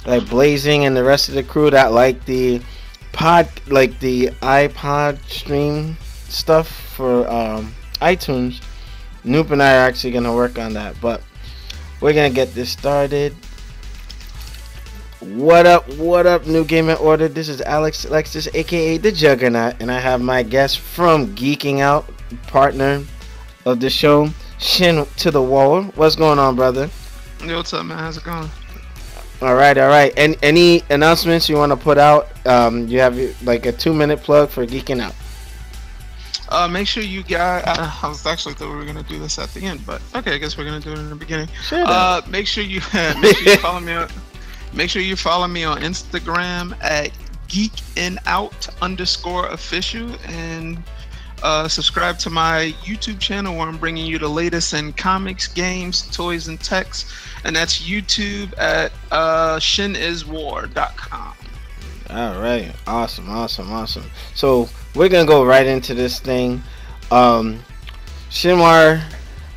like Blazing and the rest of the crew that like the iPod stream stuff for iTunes. Noop and I are actually gonna work on that, but we're gonna get this started. What up? What up, New Gaming Order? This is Alex Lexus, aka the Juggernaut, and I have my guest from Geeking Out, partner of the show, Shin to the Wall. What's going on, brother? Yo, what's up, man? How's it going? All right, all right. And any announcements you want to put out? You have like a 2-minute plug for Geeking Out. Make sure you guys. I was actually thought we were gonna do this at the end, but okay, I guess we're gonna do it in the beginning. Sure. Make sure you make sure you follow me on. Make sure you follow me on Instagram at geekinout_official and subscribe to my YouTube channel where I'm bringing you the latest in comics, games, toys, and techs, and that's YouTube at shiniswar.com. All right, awesome, awesome, awesome. So we're gonna go right into this thing. Shinwar,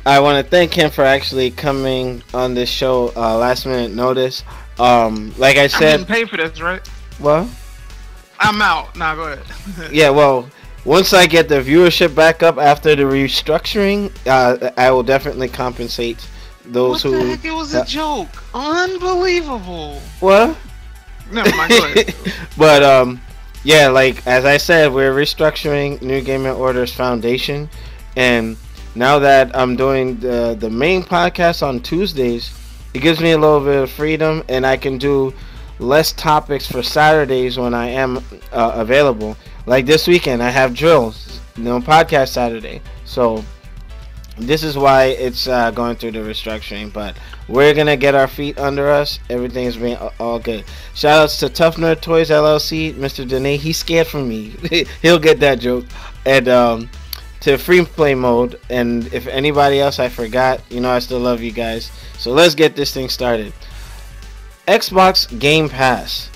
I want to thank him for actually coming on this show last minute notice. Like I said, I'm getting paid for this, right? Well, I'm out. Nah, go ahead. Yeah, well, once I get the viewership back up after the restructuring, I will definitely compensate those what who. What the heck? It was a joke. Unbelievable. What? Never mind. Go ahead. But yeah, like as I said, we're restructuring New Gaming Order's foundation, and now that I'm doing the main podcast on Tuesdays, it gives me a little bit of freedom, and I can do less topics for Saturdays when I am available. Like this weekend, I have drills, podcast Saturday. So this is why it's going through the restructuring. But we're gonna get our feet under us. Everything's been all good. Shoutouts to Tough Nerd Toys LLC, Mr. Danae. He's scared from me. He'll get that joke. And to Free Play Mode. And if anybody else I forgot, I still love you guys. So let's get this thing started. Xbox Game Pass.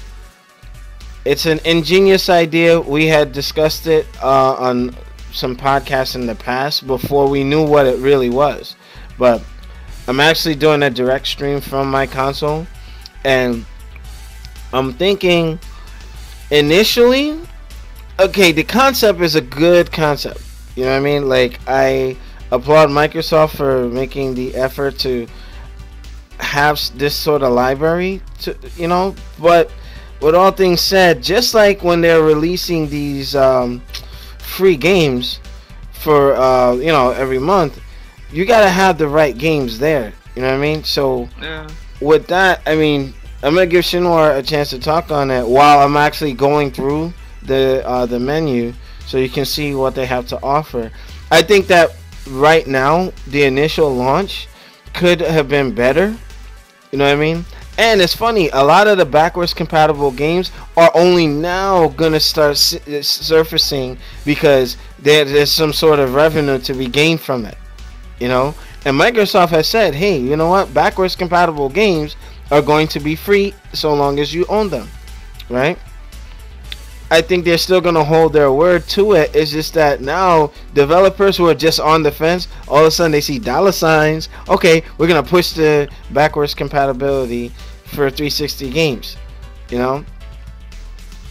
It's an ingenious idea. We had discussed it on some podcasts in the past before we knew what it really was. But I'm actually doing a direct stream from my console, and I'm thinking initially, okay, the concept is a good concept. You know what I mean? Like, I applaud Microsoft for making the effort to have this sort of library, but with all things said, just like when they're releasing these free games for every month, you gotta have the right games there. You know what I mean? So yeah. With that, I mean, I'm gonna give Shinwar a chance to talk on it while I'm actually going through the menu, so you can see what they have to offer. I think that right now the initial launch could have been better. You know what I mean? And it's funny, a lot of the backwards compatible games are only now going to start surfacing because there's some sort of revenue to be gained from it. And Microsoft has said, hey, you know what? Backwards compatible games are going to be free so long as you own them. Right? I think they're still going to hold their word to it. It's just that now developers who are just on the fence, all of a sudden they see dollar signs. Okay, we're going to push the backwards compatibility for 360 games.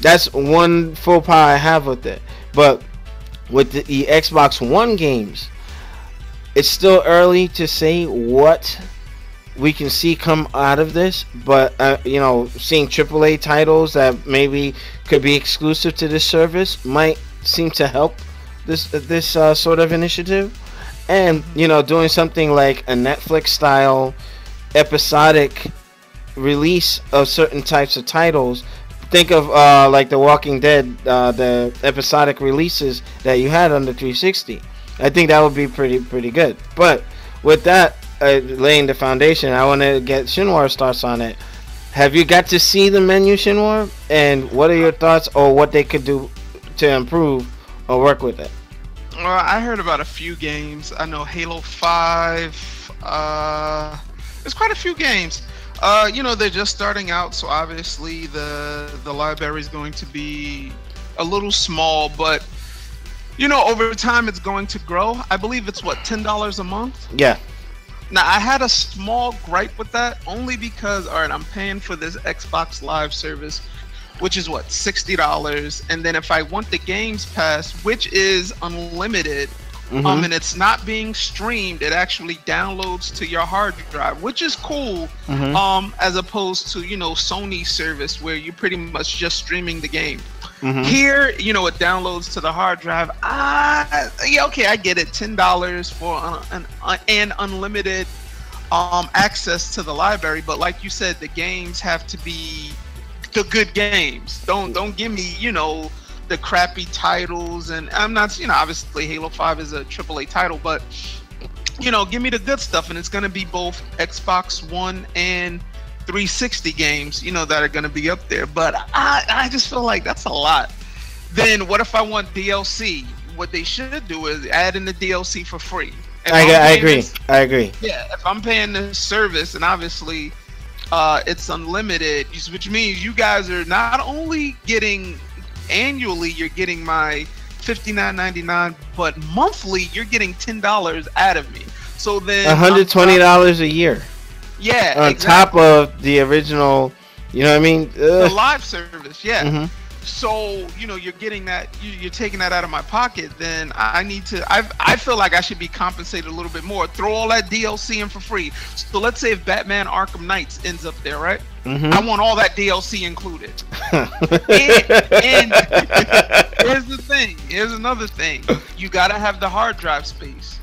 That's one faux pas I have with it. But with the Xbox One games, it's still early to say what we can see come out of this, but seeing AAA titles that maybe could be exclusive to this service might seem to help this sort of initiative. And doing something like a Netflix style episodic release of certain types of titles. Think of like The Walking Dead, the episodic releases that you had on the 360. I think that would be pretty good. But with that, laying the foundation, I want to get Shinwar's thoughts on it. Have you got to see the menu, Shinwar? And what are your thoughts or what they could do to improve or work with it? Well, I heard about a few games. I know Halo 5. There's quite a few games. They're just starting out, so obviously the library is going to be a little small, but over time it's going to grow. I believe it's $10 a month. Yeah. Now I had a small gripe with that only because all right, I'm paying for this Xbox Live service, which is what, $60, and then if I want the Games Pass, which is unlimited, and it's not being streamed, it actually downloads to your hard drive, which is cool. As opposed to Sony's service where you're pretty much just streaming the game. Here, it downloads to the hard drive. Yeah, okay, I get it. $10 for an unlimited access to the library, but like you said, the games have to be the good games. Don't give me the crappy titles. And I'm not, obviously Halo 5 is a AAA title, but give me the good stuff, and it's gonna be both Xbox One and 360 games, that are going to be up there. But I just feel like that's a lot. Then what if I want DLC? What they should do is add in the DLC for free. I agree. Yeah, if I'm paying the service, and obviously it's unlimited, which means you guys are not only getting annually, you're getting my $59.99, but monthly you're getting $10 out of me. So then $120 a year. Yeah, on top of the original, you know what I mean? The live service, yeah. So you're getting that, you're taking that out of my pocket. Then I need to. I feel like I should be compensated a little bit more. Throw all that DLC in for free. So let's say if Batman Arkham Knights ends up there, right? I want all that DLC included. and here's the thing. Here's another thing. You gotta have the hard drive space.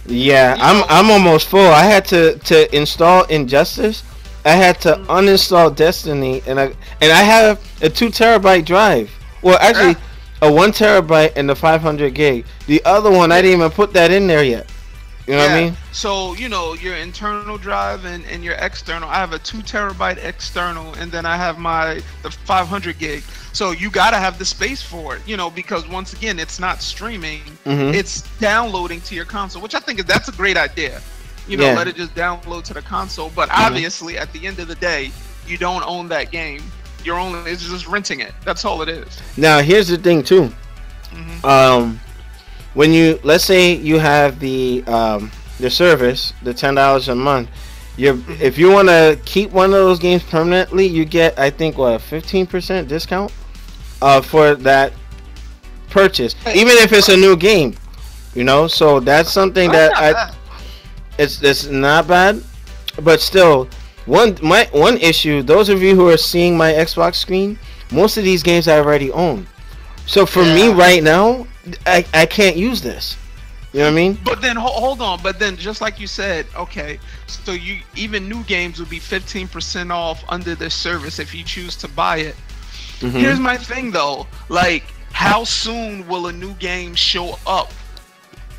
Yeah, I'm almost full. I had to install Injustice. I had to uninstall Destiny, and I have a 2 terabyte drive. Well, actually, a 1 terabyte and the 500 gig. The other one, I didn't even put that in there yet. You know what I mean? So your internal drive and your external. I have a 2 terabyte external, and then I have the 500 gig. So you gotta have the space for it, because once again, it's not streaming; it's downloading to your console, which I think that's a great idea. Let it just download to the console. But obviously, at the end of the day, you don't own that game. It's just renting it. That's all it is. Now, here's the thing too. When let's say you have the service, the $10 a month, if you want to keep one of those games permanently, you get, I think, a 15% discount for that purchase, even if it's a new game. So that's something that it's not bad, but still, one issue. Those of you who are seeing my Xbox screen, most of these games I already own. So for me right now, I can't use this. You know what I mean? But then hold on. But then just like you said, okay, so even new games will be 15% off under this service if you choose to buy it. Here's my thing though, like how soon will a new game show up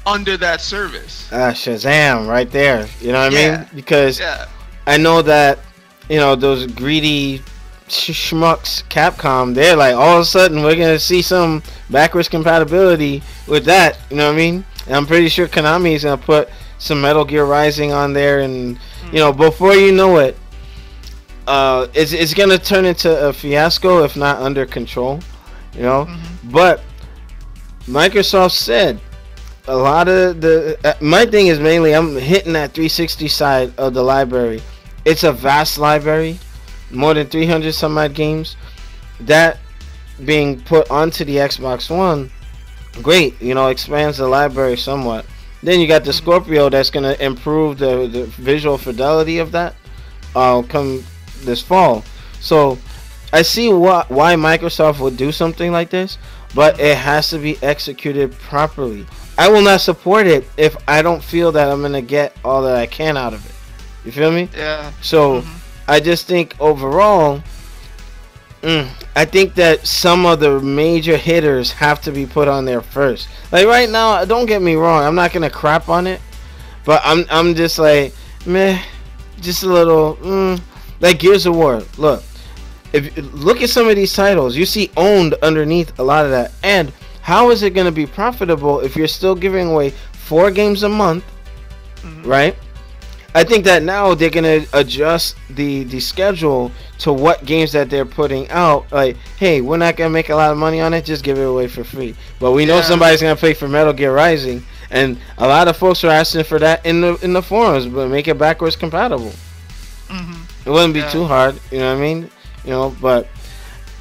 under that service? Shazam, right there. You know what I mean? Because I know that those greedy schmucks, Capcom, they're like, all of a sudden we're gonna see some backwards compatibility with that. You know what I mean? And I'm pretty sure Konami's gonna put some Metal Gear Rising on there, and before you know it, it's gonna turn into a fiasco if not under control. But Microsoft said a lot of the my thing is mainly I'm hitting that 360 side of the library. It's a vast library, more than 300 some odd games that being put onto the Xbox One. Great, expands the library somewhat. Then you got the Scorpio that's gonna improve the visual fidelity of that come this fall. So I see why Microsoft would do something like this, but it has to be executed properly. I will not support it if I don't feel that I'm gonna get all that I can out of it. You feel me? Yeah. So I just think overall, I think that some of the major hitters have to be put on there first. Like right now, don't get me wrong, I'm not gonna crap on it, but I'm just like, meh, just a little, like Gears of War. Look at some of these titles, you see owned underneath a lot of that, and how is it gonna be profitable if you're still giving away 4 games a month, right? I think that now they're gonna adjust the schedule to what games that they're putting out. Like, hey, we're not gonna make a lot of money on it, just give it away for free. But we know somebody's gonna pay for Metal Gear Rising, And a lot of folks are asking for that in the forums, but make it backwards compatible. It wouldn't be too hard, you know what I mean? You know, but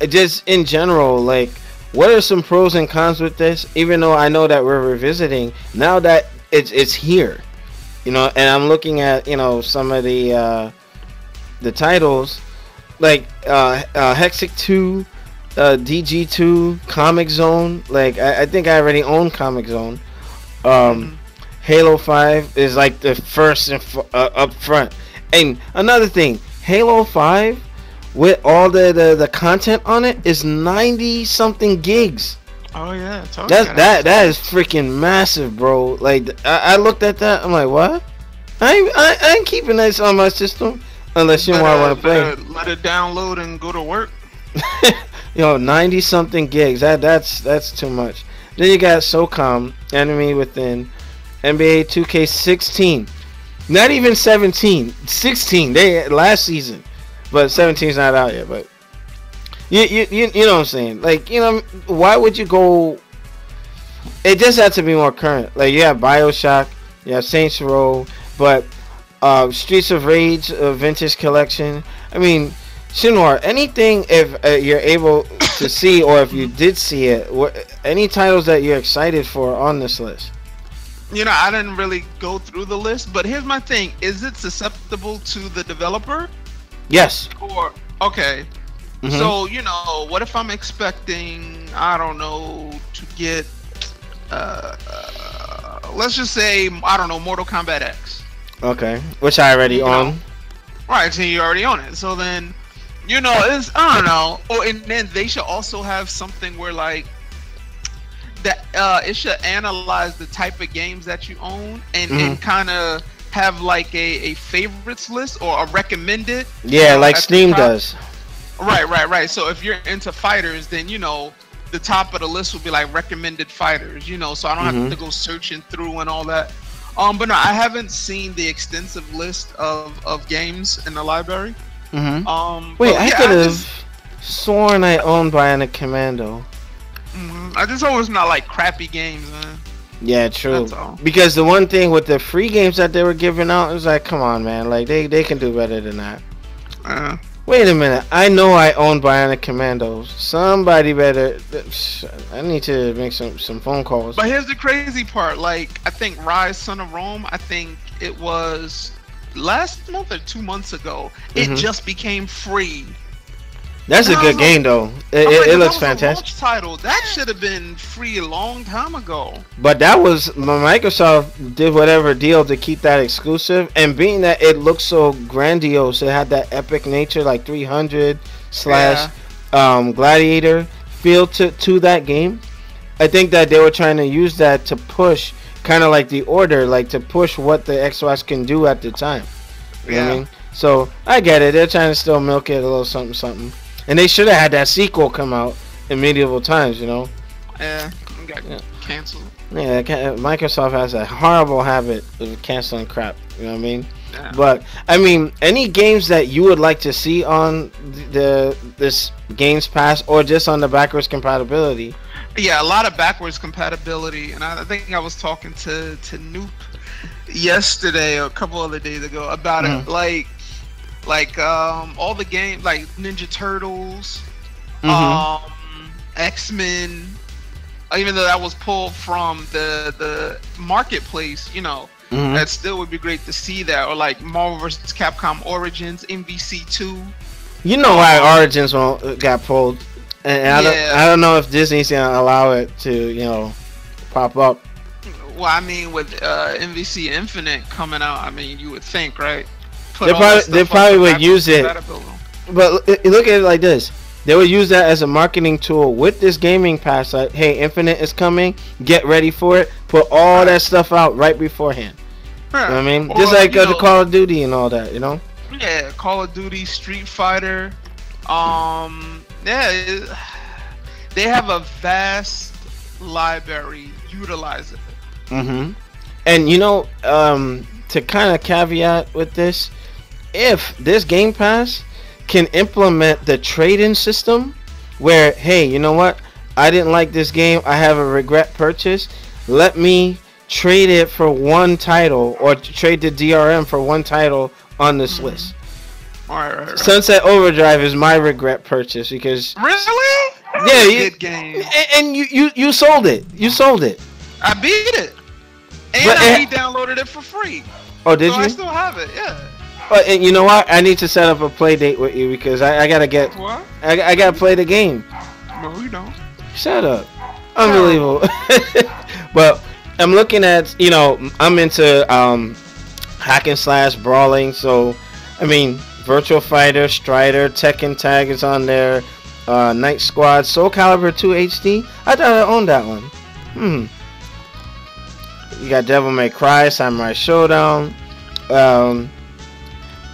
just in general, like, what are some pros and cons with this? Even though I know that we're revisiting now that it's here, you know, and I'm looking at, you know, some of the titles like Hexic 2, DG2, Comic Zone. Like I think I already own Comic Zone. Halo 5 is like the first up front. And another thing, Halo 5 with all the content on it is 90 something gigs. Oh yeah, that is freaking massive, bro. Like I looked at that, I'm like, what? I ain't keeping this on my system unless you want to play. Let it download and go to work. Yo, 90 something gigs. That's too much. Then you got SOCOM, Enemy Within, NBA 2K16. Not even 17, 16. They last season, but 17's not out yet. But you know what I'm saying? Like, you know, why would you go? It just had to be more current. Like, you have BioShock, you have Saints Row, but Streets of Rage Vintage Collection. I mean, Shinwar, anything if you're able to see, or if you did see it, any titles that you're excited for on this list? You know, I didn't really go through the list, but here's my thing: is it susceptible to the developer? Yes. Or okay. So, you know, what if I'm expecting, I don't know, to get, let's just say, I don't know, Mortal Kombat X. Okay, which I already own. Right, so you already own it. So then, you know, it's, I don't know. Oh, and then they should also have something where, like, that it should analyze the type of games that you own and kind of have like a favorites list or a recommended. Yeah, like Steam does. Right. So if you're into fighters, then, you know, the top of the list will be like recommended fighters, you know, so I don't have to go searching through and all that. But no, I haven't seen the extensive list of games in the library. Wait, I could have sworn I owned Bionic Commando. I just hope it's not like crappy games, man. Yeah, true. Because the one thing with the free games that they were giving out, it was like, come on, man, like they can do better than that. Wait a minute, I know I own Bionic Commando. Somebody better. I need to make some phone calls. But here's the crazy part. Like, I think Rise Son of Rome, I think it was last month or 2 months ago, it just became free. That's a good game, though. It looks fantastic. Title that should have been free a long time ago. But that was Microsoft did whatever deal to keep that exclusive, and being that it looked so grandiose, it had that epic nature, like 300 / Gladiator feel to that game. I think that they were trying to use that to push, kind of like the Order, like to push what the Xbox can do at the time. You know what I mean? So I get it. They're trying to still milk it a little something. And they should have had that sequel come out in medieval times, you know? Yeah, it got canceled. Yeah, Microsoft has a horrible habit of canceling crap, you know what I mean? Yeah. But, I mean, any games that you would like to see on this Games Pass or just on the backwards compatibility? Yeah, a lot of backwards compatibility. And I think I was talking to Noop yesterday or a couple other days ago about it. Like all the games like Ninja Turtles, X-Men, even though that was pulled from the marketplace, you know, that still would be great to see that. Or like Marvel vs. Capcom Origins, MVC2. You know why Origins got pulled, and I don't know if Disney's gonna allow it to, you know, pop up. Well, I mean, with MVC Infinite coming out, I mean, you would think, right? They probably would use it, but look at it like this: they would use that as a marketing tool with this gaming pass. Like, hey, Infinite is coming, get ready for it. Put all that stuff out right beforehand. You know what I mean? Just like the Call of Duty and all that, you know? Yeah, Call of Duty, Street Fighter. They have a vast library. Utilize it. And you know, to kind of caveat with this, if this Game Pass can implement the trade-in system where, hey, you know what, I didn't like this game, I have a regret purchase, let me trade it for one title or trade the DRM for one title on this list. Right. Sunset Overdrive is my regret purchase because really, good game. And you sold it. You sold it. I beat it, and but I downloaded it for free. Oh, did you? I still have it. Yeah. But and you know what? I need to set up a play date with you because I gotta get. What? I gotta play the game. No, you don't. Shut up. Unbelievable. But I'm looking at, I'm into hack and slash brawling. So, I mean, Virtual Fighter, Strider, Tekken Tag is on there. Night Squad, Soul Calibur 2 HD. I thought I owned that one. You got Devil May Cry, Samurai Showdown.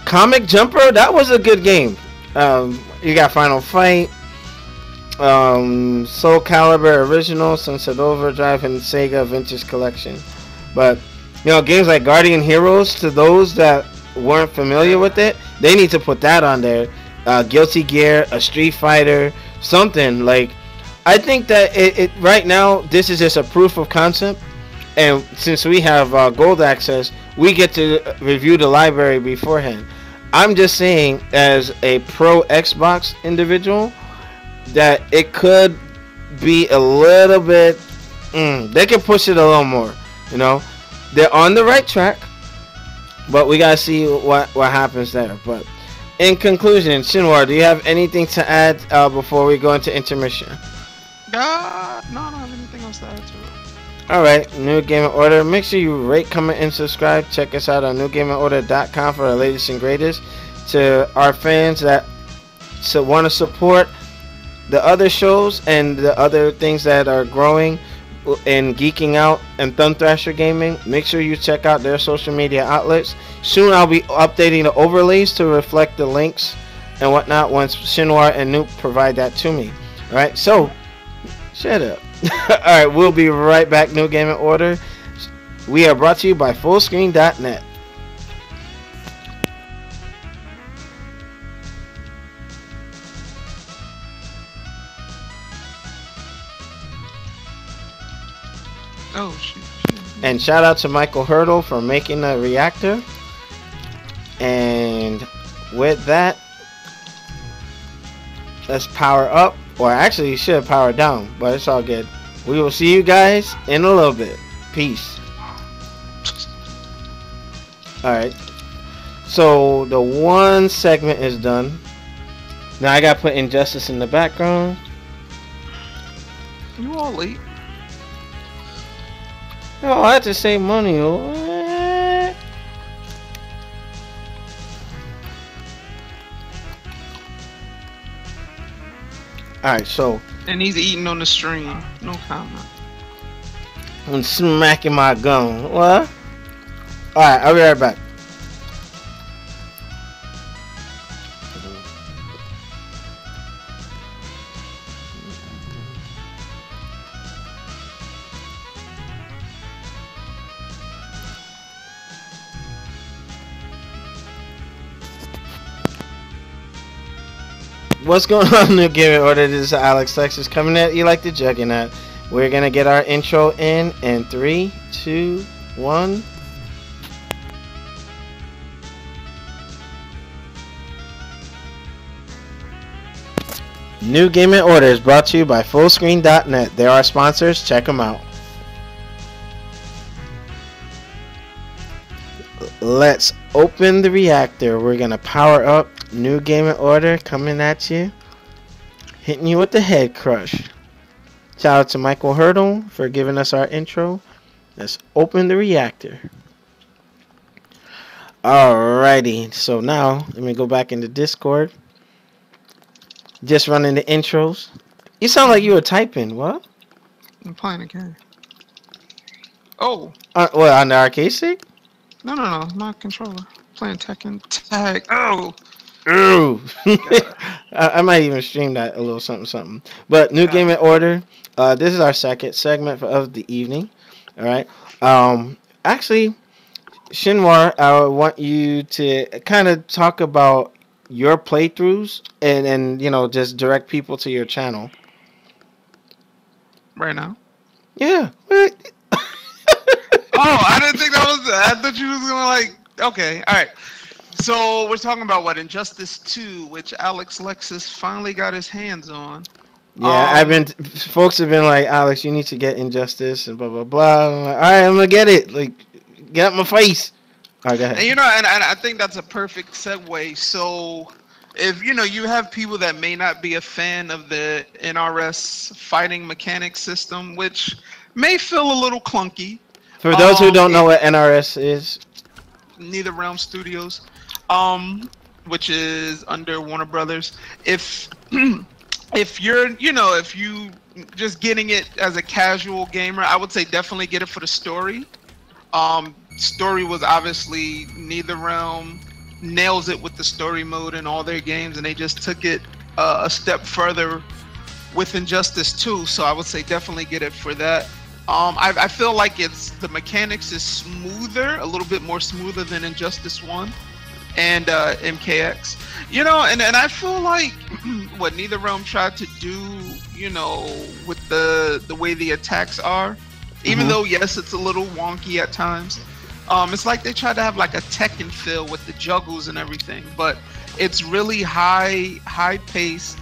Comic Jumper, that was a good game. You got Final Fight. Soul Calibur Original, Sunset Overdrive, and Sega Vintage Collection. But games like Guardian Heroes, to those that weren't familiar with it, they need to put that on there. Guilty Gear, a Street Fighter, something like. I think that it right now this is just a proof of concept, and since we have gold access, we get to review the library beforehand. I'm just saying, as a pro Xbox individual, that it could be a little bit. They can push it a little more. They're on the right track, but we gotta see what happens there. But in conclusion, Shinwar, do you have anything to add before we go into intermission? No, I don't have anything else to add to it. Alright, New Gaming Order. Make sure you rate, comment, and subscribe. Check us out on newgamingorder.com for the latest and greatest. To our fans that want to support the other shows and the other things that are growing and geeking out and Thumb Thrasher Gaming, make sure you check out their social media outlets. Soon I'll be updating the overlays to reflect the links and whatnot once Shinwar and Nuke provide that to me. Alright, so shut up. Alright, we'll be right back. New Gaming Order. We are brought to you by Fullscreen.net. Oh, shoot. And shout out to Michael Hurdle for making the reactor. And with that, let's power up. Or actually, you should power down, but it's all good. We will see you guys in a little bit. Peace. Alright. So, the one segment is done. Now I gotta put Injustice in the background. You all late. Oh, I have to save money. What? Alright, so. And he's eating on the stream. No comment. I'm smacking my gum. What? Alright, I'll be right back. What's going on, New Gaming Order? This is Alex Texas coming at you like the Juggernaut. We're gonna get our intro in 3, 2, 1. New Gaming Order is brought to you by Fullscreen.net. They're our sponsors. Check them out. Let's open the reactor. We're gonna power up. New Gaming Order coming at you, hitting you with the head crush. Shout out to Michael Hurdle for giving us our intro. Let's open the reactor. Alrighty, so now let me go back into Discord. Just running the intros. You sound like you were typing. What? I'm playing a game. Oh. What, on the arcade stick? No, my controller. Playing Tekken Tag. Oh. Ooh. I might even stream that a little something. But New Gaming Order. This is our second segment of the evening. All right. Actually, Shinwar, I want you to kind of talk about your playthroughs and just direct people to your channel. Right now? Yeah. I didn't think that was. I thought you was gonna like. Okay, all right. So we're talking about what Injustice 2, which Alex Lexus finally got his hands on. Yeah, I've Um, been. Folks have been like, Alex, you need to get Injustice and blah blah blah. I'm like, all right, I'm gonna get it. Like, get out my face. All right, go ahead. and and I think that's a perfect segue. So, if you have people that may not be a fan of the NRS fighting mechanics system, which may feel a little clunky. For those who don't know It, what NRS is, Neither Realm Studios, um, which is under Warner Brothers. If if if you just getting it as a casual gamer, I would say definitely get it for the story. Story was obviously Neither Realm nails it with the story mode in all their games, and they just took it a step further with Injustice 2. So I would say definitely get it for that. I feel like the mechanics is smoother, a little bit more smoother than Injustice 1 and MKX. And I feel like what Neither Realm tried to do, with the way the attacks are, even though yes, it's a little wonky at times. It's like they tried to have like a Tekken feel with the juggles and everything, but it's really high paced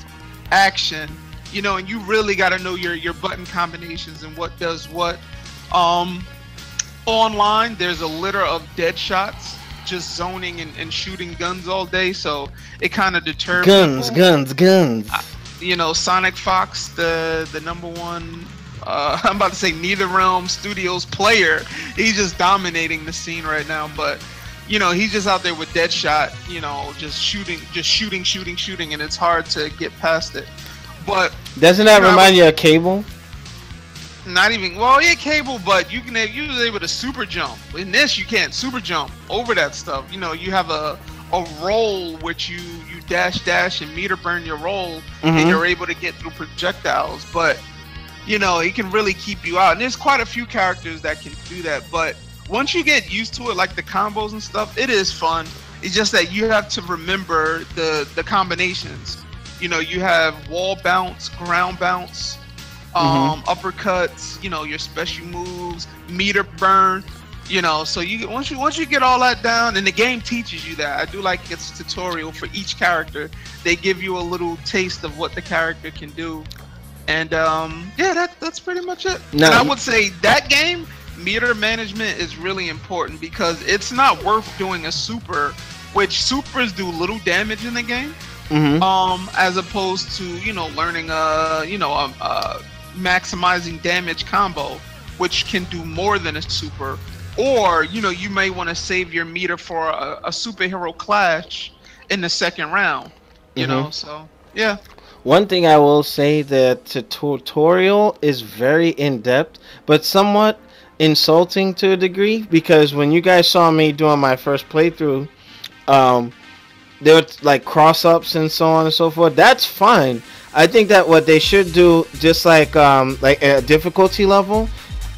action. And you really got to know your button combinations and what does what. Online, there's a litter of dead shots, just zoning and shooting guns all day, so it kind of deters guns, people. guns. Sonic Fox, the number one, I'm about to say Neither Realm Studios player, he's just dominating the scene right now, but he's just out there with Deadshot, just shooting, and it's hard to get past it. But doesn't that remind you of Cable? Not even, well, yeah, Cable, but you was able to super jump. In this, you can't super jump over that stuff. You have a roll which you dash and meter burn your roll, and you're able to get through projectiles. But it can really keep you out. And there's quite a few characters that can do that. But once you get used to it, like the combos and stuff, it is fun. It's just that you have to remember the combinations. You have wall bounce, ground bounce, uppercuts, your special moves, meter burn, so once you get all that down, and the game teaches you that. I do like its tutorial for each character. They give you a little taste of what the character can do. And that's pretty much it. No. And I would say that game, meter management is really important because it's not worth doing a super, which supers do little damage in the game. As opposed to learning maximizing damage combo, which can do more than a super, or you may want to save your meter for a superhero clash in the second round. So yeah. One thing I will say, the tutorial is very in depth, but somewhat insulting to a degree, because when you guys saw me doing my first playthrough, there were like cross-ups and so on and so forth. That's fine. I think that what they should do, just like a difficulty level,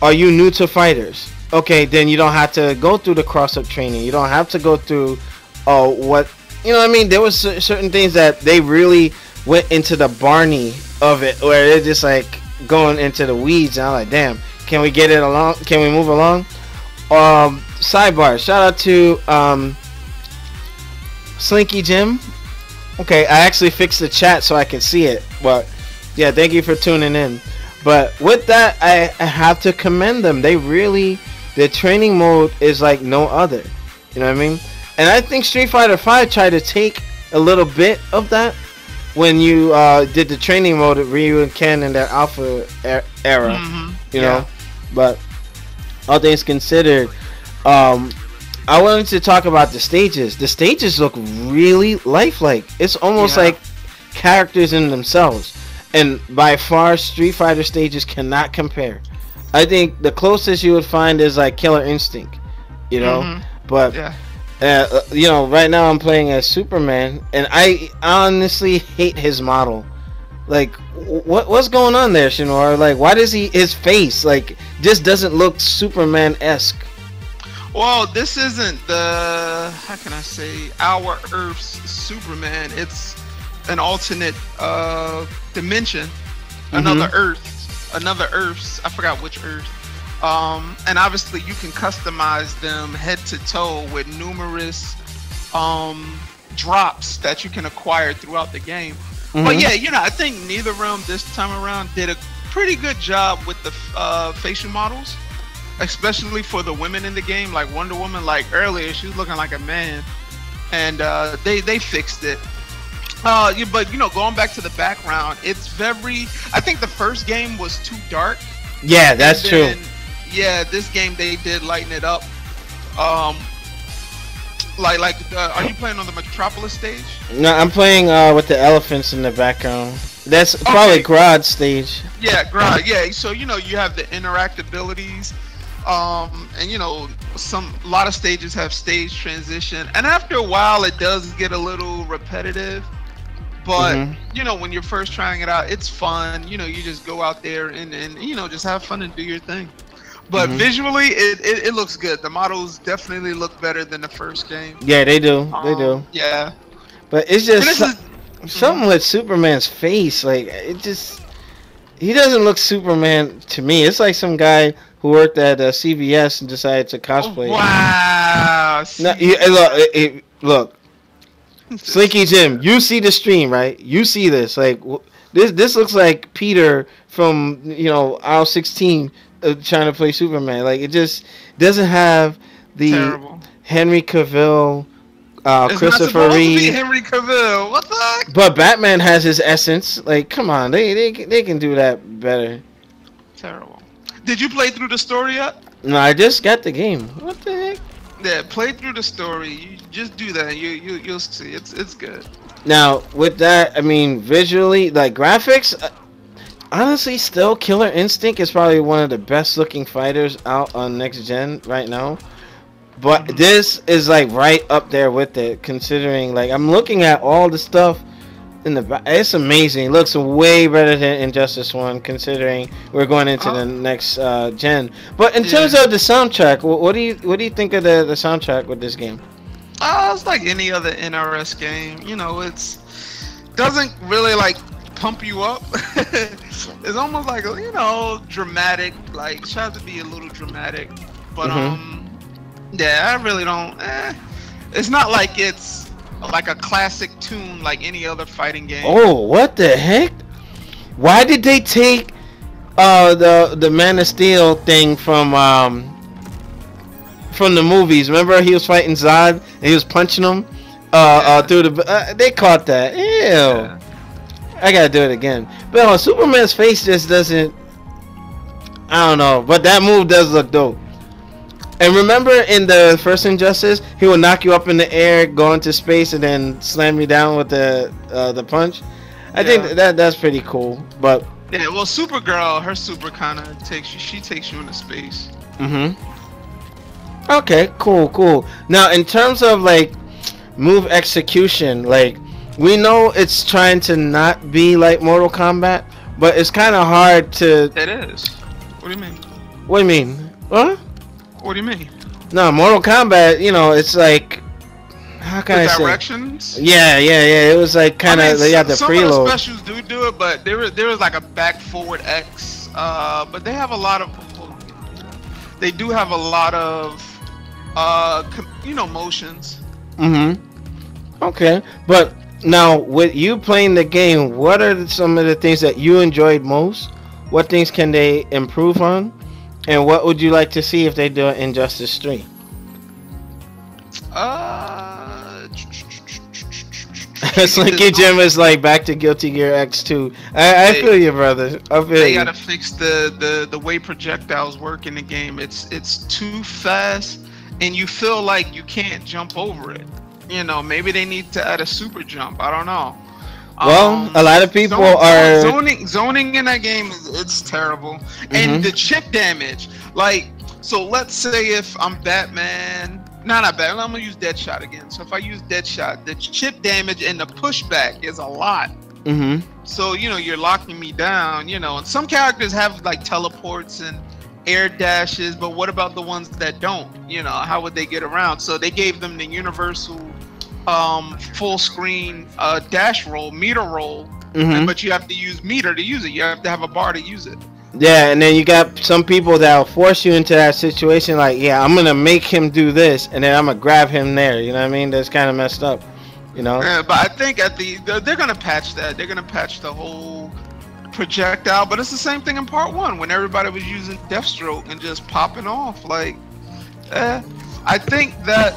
are you new to fighters? Okay, then you don't have to go through the cross-up training. You don't have to go through what I mean. There was certain things that they really went into the Barney of it, where they're just like going into the weeds. And I'm like, damn, can we get it along? Can we move along? Sidebar. Shout out to Slinky Jim. Okay, I actually fixed the chat so I can see it. But yeah, thank you for tuning in. But with that, I have to commend them. The training mode is like no other. You know what I mean? And I think Street Fighter V tried to take a little bit of that when you did the training mode at Ryu and Ken in their alpha era. You know? But all things considered, I wanted to talk about the stages. The stages look really lifelike. It's almost like characters in themselves. And by far, Street Fighter stages cannot compare. I think the closest you would find is like Killer Instinct, But right now I'm playing as Superman, and I honestly hate his model. Like, what's going on there, Shinor? Like, why does his face just doesn't look Superman-esque? Well, this isn't how can I say, our Earth's Superman. It's an alternate dimension, another Earth's, I forgot which Earth. And obviously you can customize them head to toe with numerous drops that you can acquire throughout the game. But Mm-hmm. yeah, I think Neither Realm this time around did a pretty good job with the facial models, especially for the women in the game. Like Wonder Woman, like earlier, she was looking like a man, and they fixed it. But going back to the background, it's very. I think the first game was too dark. Yeah, that's And true. then, yeah, this game they did lighten it up. Um, are you playing on the Metropolis stage? No, I'm playing with the elephants in the background. That's probably Okay. Grodd stage. Yeah, right. Yeah, so you have the interact abilities, and a lot of stages have stage transition, and after a while it does get a little repetitive. But Mhm. when you're first trying it out, it's fun. You just go out there and just have fun and do your thing. But Mhm. visually, it looks good. The models definitely look better than the first game. Yeah, they do. They do. Yeah, But it's and just this is. Mhm. something with Superman's face. Like it just, he doesn't look Superman to me. It's like some guy who worked at CVS and decided to Oh, cosplay. wow. No, See, look, Slinky Jim, you see the stream, right? You see this. Like this looks like Peter from aisle 16 trying to play Superman. Like it just doesn't have the terrible. Henry Cavill, It's not Christopher supposed to be Reeve. Henry Cavill. What the heck? But Batman has his essence. Like, come on, they can do that better. Terrible. Did you play through the story yet? No, I just got the game. What the heck? Yeah, play through the story. You just do that. You'll see. It's good. Now, with that, I mean, visually, like graphics, honestly, still Killer Instinct is probably one of the best looking fighters out on next gen right now. But Mhm. this is like right up there with it, considering like I'm looking at all the stuff in the back. It's amazing. It looks way better than Injustice 1, considering we're going into the Oh, next gen. But in terms yeah. of the soundtrack, what do you think of the soundtrack with this game? It's like any other NRS game. It's doesn't really like pump you up. It's almost like dramatic. Like tries to be a little dramatic, but Hmm. yeah, I really don't. It's not like it's like a classic tune like any other fighting game. Oh, what the heck? Why did they take the Man of Steel thing from the movies? Remember he was fighting Zod and he was punching him Yeah, through the. They caught that. Ew. yeah. I gotta do it again. But Superman's face just doesn't. I don't know, but that move does look dope. And remember in the first Injustice, he would knock you up in the air, go into space, and then slam you down with the punch. I think Yeah. that's pretty cool. But Yeah, well, Supergirl, her super kind of takes you. She takes you into space. mhm. Okay, cool. Now in terms of like move execution, like we know it's trying to not be like Mortal Kombat, but it's kind of hard to. It is. What do you mean? What do you mean? Huh? What do you mean? No, Mortal Kombat. It's like, how can The I say? directions. Yeah. It was like kind of you had to some of the preload. specials do it, but there was like a back forward X. But they have a lot of. They do have a lot of, motions. Mhm. Okay, but now with you playing the game, what are some of the things that you enjoyed most? What things can they improve on? And what would you like to see if they do it in Injustice 3? Slinky Jim is like back to Guilty Gear X2. I They, feel you, brother. I feel they you. gotta fix the way projectiles work in the game. It's too fast, and you feel like you can't jump over it. Maybe they need to add a super jump. I don't know. Well, a lot of people are. Zoning in that game it's terrible, and the Mhm. chip damage. Like, so let's say if I'm Batman, not Batman. I'm gonna use Deadshot again. So if I use Deadshot, the chip damage and the pushback is a lot. Mhm. So you're locking me down. And some characters have like teleports and air dashes, but what about the ones that don't? How would they get around? So they gave them the universal full screen dash roll, meter roll, Mhm. but you have to use meter to use it. You have to have a bar to use it. Yeah, and then you got some people that'll force you into that situation. Like, yeah, I'm gonna make him do this, and then I'm gonna grab him there. You know what I mean? That's kind of messed up. You know? But I think they're gonna patch that. They're gonna patch the whole projectile. But it's the same thing in part one when everybody was using Deathstroke and just popping off. Like, eh. I think that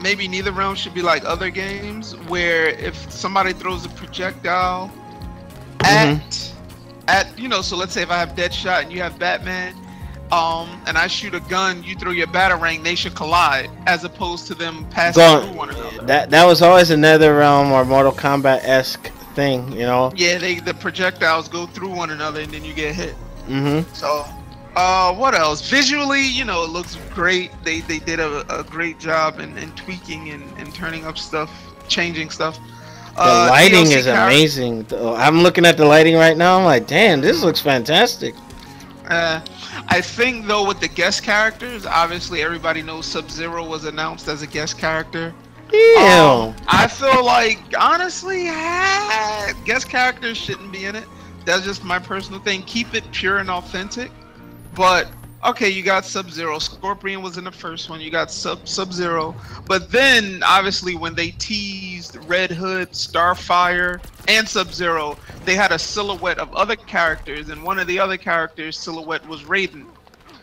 maybe neither realm should be like other games where if somebody throws a projectile Mhm. at so let's say if I have Deadshot and you have Batman, and I shoot a gun, you throw your batarang, they should collide as opposed to them passing through Going one another. that was always another realm or Mortal Kombat esque thing. You know? Yeah, the projectiles go through one another and then you get hit. Mhm. So, what else? Visually, it looks great. They did a great job in tweaking and turning up stuff, changing stuff. The lighting DLC is amazing. I'm looking at the lighting right now. I'm like, damn, this looks fantastic. Uh, I think though with the guest characters, obviously everybody knows Sub-Zero was announced as a guest character. Ew. I feel like honestly, guest characters shouldn't be in it. That's just my personal thing. Keep it pure and authentic. But okay, you got Sub-Zero. Scorpion was in the first one. You got Sub-Zero. But then obviously when they teased Red Hood, Starfire, and Sub-Zero, they had a silhouette of other characters, and one of the other characters' silhouette was Raiden.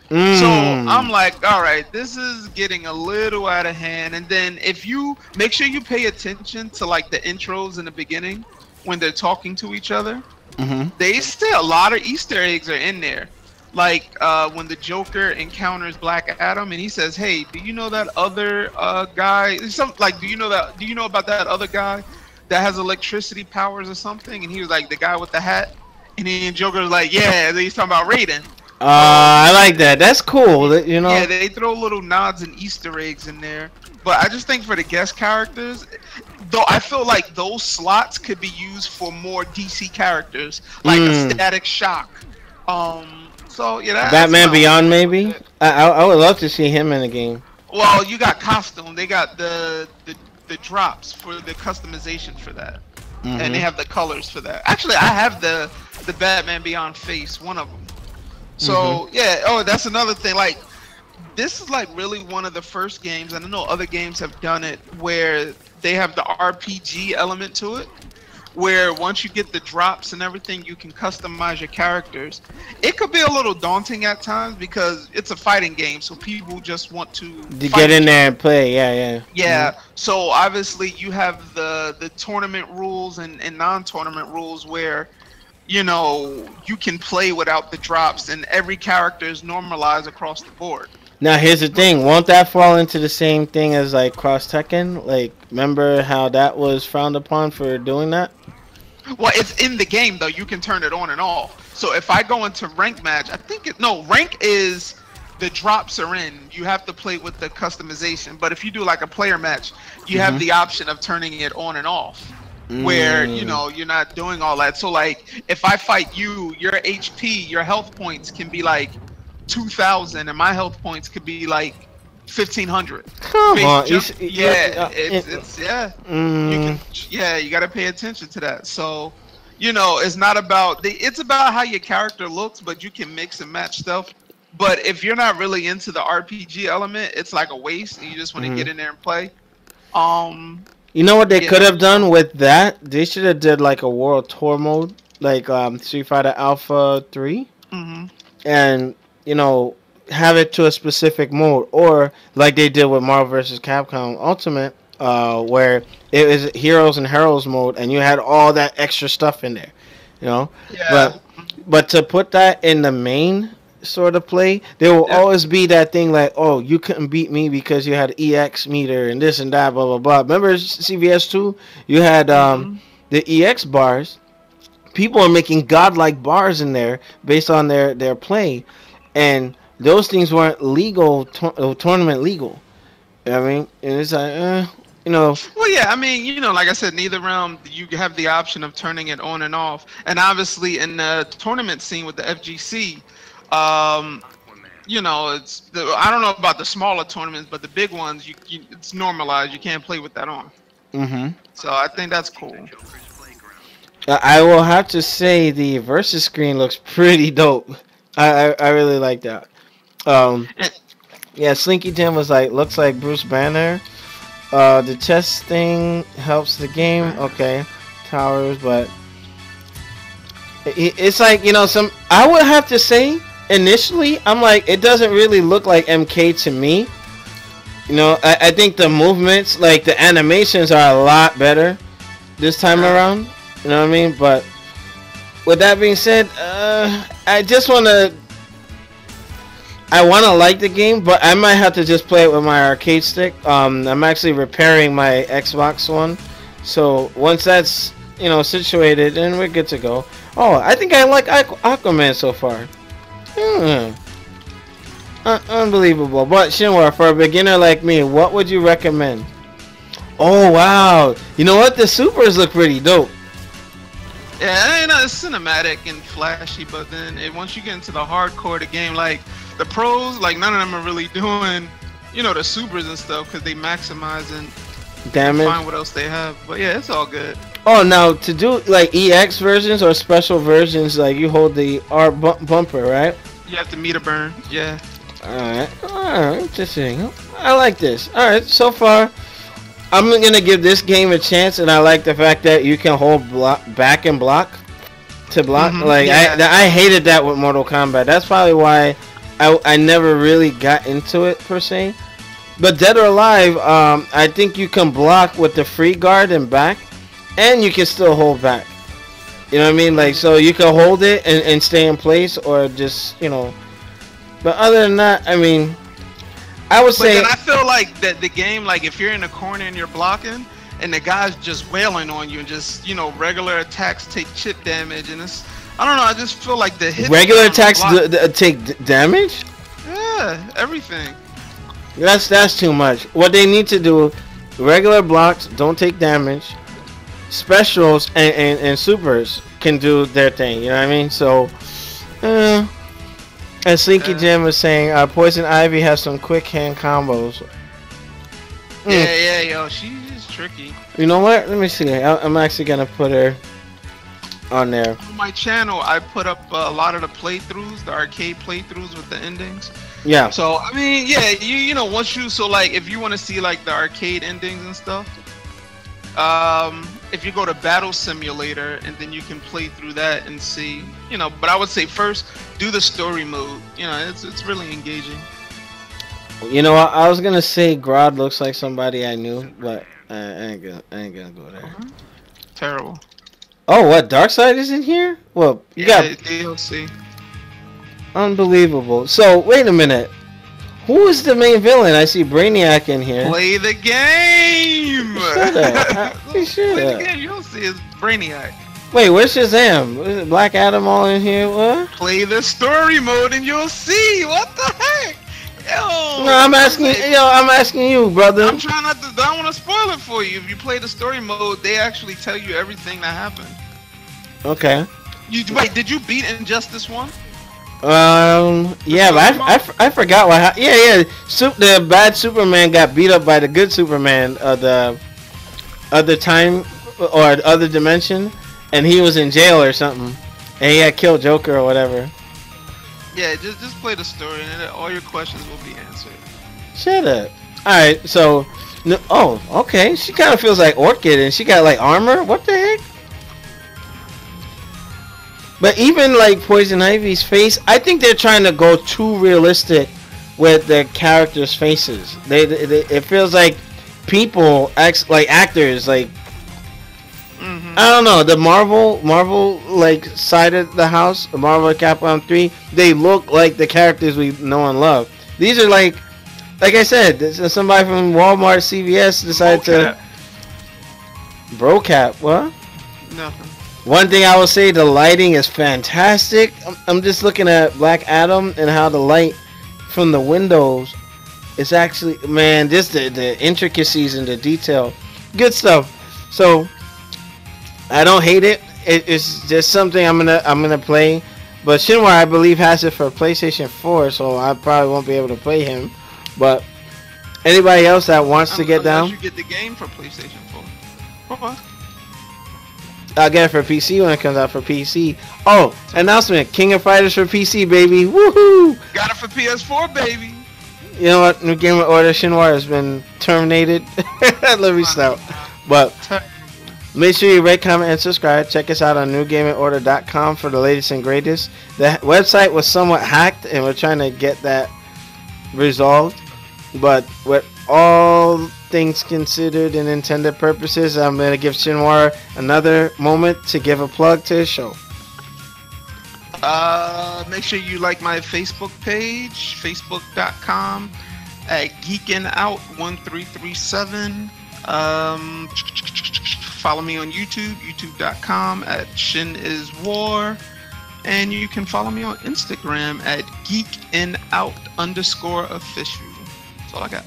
So I'm Mm. like, all right, this is getting a little out of hand. And then if you make sure you pay attention to like the intros in the beginning when they're talking to each other, Mhm. they still a lot of Easter eggs are in there. Like when the Joker encounters Black Adam and he says, "Hey, do you know that other guy? Some like, Do you know about that other guy that has electricity powers or something?" And he was like, "The guy with the hat." And then Joker's like, "Yeah." And then he's talking about Raiden. I like that. That's cool. You Yeah, know. they throw little nods and Easter eggs in there. But I just think for the guest characters, though, I feel like those slots could be used for more DC characters, like a Mm. Static Shock. So yeah, that's Batman my only Beyond, thing with maybe. it. I would love to see him in the game. Well, you got costume. They got the drops for the customization for that, and they Mhm. have the colors for that. Actually, I have the Batman Beyond face, one of them. Mhm. So yeah. Oh, that's another thing. Like this is like really one of the first games, and I know other games have done it, where they have the RPG element to it, where once you get the drops and everything, you can customize your characters. It could be a little daunting at times because it's a fighting game, so people just want to To fight get in each there other. and play, yeah, yeah. Yeah, so obviously you have the tournament rules and non-tournament rules where you can play without the drops and every character is normalized across the board. Now here's the thing: won't that fall into the same thing as like Cross Tekken? Like, remember how that was frowned upon for doing that? Well, it's in the game though. You can turn it on and off. So if I go into rank match, I think no rank is the drops are in. You have to play with the customization. But if you do like a player match, you have Mhm. the option of turning it on and off. Where Mm. you're not doing all that. So like if I fight you, your HP, your health points can be like 2,000, and my health points could be like 1,500. Come Based on, just yeah, it- it's yeah. You mm, can you got to pay attention to that. So it's not about it's about how your character looks, but you can mix and match stuff. But if you're not really into the RPG element, it's like a waste, and you just want to get mhm. in there and play. Um, You know what they yeah. could have done with that? They should have did like a world tour mode, like Street Fighter Alpha 3, Hmm. and you know have it to a specific mode, or like they did with Marvel vs. Capcom Ultimate, where it was Heroes and Heroes mode, and you had all that extra stuff in there, you know. Yeah. But to put that in the main sort of play, there will Yep. always be that thing like, oh, you couldn't beat me because you had EX meter and this and that, blah blah blah. Remember CVS2? You had Hmm. the EX bars. People are making godlike bars in there based on their play, and those things weren't legal, tournament legal. You know what I mean? And it's like, you know, Well, yeah, I mean, like I said, neither realm you have the option of turning it on and off. And obviously, in the tournament scene with the FGC, um, I don't know about the smaller tournaments, but the big ones, it's normalized. You can't play with that on. hmm So I think that's cool. I will have to say the versus screen looks pretty dope. I really like that. Um, And, yeah, Slinky Jim was like, looks like Bruce Banner. The chess thing helps the game. Okay, towers, but it's like, some. I would have to say initially, I'm like, it doesn't really look like MK to me. I think the movements, like the animations, are a lot better this time around. You know what I mean? But with that being said, I just I want to like the game, but I might have to just play it with my arcade stick. I'm actually repairing my Xbox One, so once that's situated, then we're good to go. Oh, I think I like Aquaman so far. Unbelievable. But Shinwa, for a beginner like me, what would you recommend? Oh wow! You know what? The supers look pretty dope. yeah, it's cinematic and flashy, but then once you get into the hardcore of the game, like the pros, like none of them are really doing, the supers and stuff because they maximize and Damage. find what else they have. But yeah, it's all good. Oh, now to do like EX versions or special versions, like you hold the R bumper, right? You have to meet a burn. Yeah. Alright, interesting. I like this. Alright, so far, I'm gonna give this game a chance, and I like the fact that you can hold back and block to block. Like, yeah. I hated that with Mortal Kombat. That's probably why I never really got into it, per se. But Dead or Alive, I think you can block with the free guard and back, and you can still hold back. You know what I mean? Like, so you can hold it and stay in place, or just, But other than that, I mean, I would say. But then I feel like that the game, like if you're in the corner and you're blocking, and the guy's just wailing on you, and just regular attacks take chip damage, and I don't know. I just feel like the hit. Regular attacks take damage. Yeah, everything. That's too much. What they need to do, regular blocks don't take damage. Specials and supers can do their thing. You know what I mean? So, as Slinky Jim was saying, Poison Ivy has some quick hand combos. Yeah, yo, she's tricky. You know what? Let me see. I'm actually gonna put her on there. On my channel, I put up a lot of the playthroughs, the arcade playthroughs with the endings. Yeah. So I mean, yeah, like if you want to see like the arcade endings and stuff, if you go to Battle Simulator and then you can play through that and see, But I would say first do the story mode. It's really engaging. I was gonna say Grodd looks like somebody I knew, but I ain't gonna go there. Terrible. Oh, what? Darkseid is in here? Well, you got DLC. Unbelievable. So wait a minute. Who is the main villain? I see Brainiac in here. Play the game. Play the game. You don't see it's Brainiac. Wait, where's Shazam? Is Black Adam all in here? What? Play the story mode and you'll see. What the heck? Yo. No, I'm asking you, brother. I'm trying not to. I don't want to spoil it for you. If you play the story mode, they actually tell you everything that happened. Okay. Wait, did you beat Injustice 1? Yeah, but I forgot what happened. Yeah. The bad Superman got beat up by the good Superman of the other time or other dimension, and he was in jail or something, and he had killed Joker or whatever. Yeah, just play the story, and all your questions will be answered. Shut up. All right, so okay. She kind of feels like Orchid, and she got like armor. What the heck? But even like Poison Ivy's face, I think they're trying to go too realistic with the characters' faces. It feels like people act like actors. Like I don't know, the Marvel like side of the house, the Marvel Capcom 3. They look like the characters we know and love. These are like I said, somebody from Walmart, CVS decided to. Brocap, what? Nothing. One thing I will say, the lighting is fantastic. I'm just looking at Black Adam and how the light from the windows is actually, man, just the intricacies and the detail. Good stuff. So I don't hate it. It's just something I'm gonna play. But Shinwar, I believe, has it for PlayStation 4, so I probably won't be able to play him. But anybody else that wants to get down, you get the game for PlayStation 4. Okay. I'll get it for PC when it comes out for PC. Oh, announcement: King of Fighters for PC, baby! Woohoo! Got it for PS4, baby. You know what? New Game Order Shinwar has been terminated. Let me stop. But make sure you rate, comment, and subscribe. Check us out on newgamingorder.com for the latest and greatest. The website was somewhat hacked, and we're trying to get that resolved. But with all things considered and intended purposes, I'm going to give Shinwar another moment to give a plug to his show. Make sure you like my Facebook page, facebook.com at geekinout1337. Follow me on YouTube, youtube.com at shiniswar. And you can follow me on Instagram at geekinout_official. That's all I got.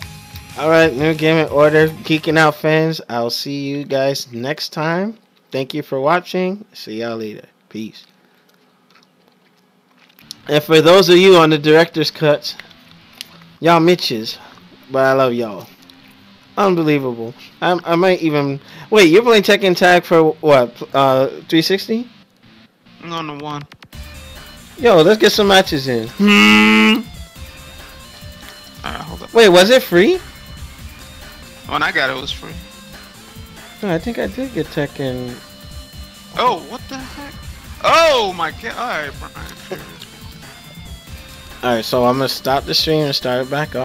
Alright, New Game Order, Geeking Out fans. I'll see you guys next time. Thank you for watching. See y'all later. Peace. And for those of you on the director's cuts, y'all Mitches, but I love y'all. Unbelievable. I might even... Wait, you're playing Tekken Tag for what? 360? I'm on the one. Yo, let's get some matches in. Alright, hold up. Wait, was it free? When I got it, it was free. No, I think I did get Tekken. Oh, what the heck? Oh my god. Alright, Brian. Alright, so I'm going to stop the stream and start it back up.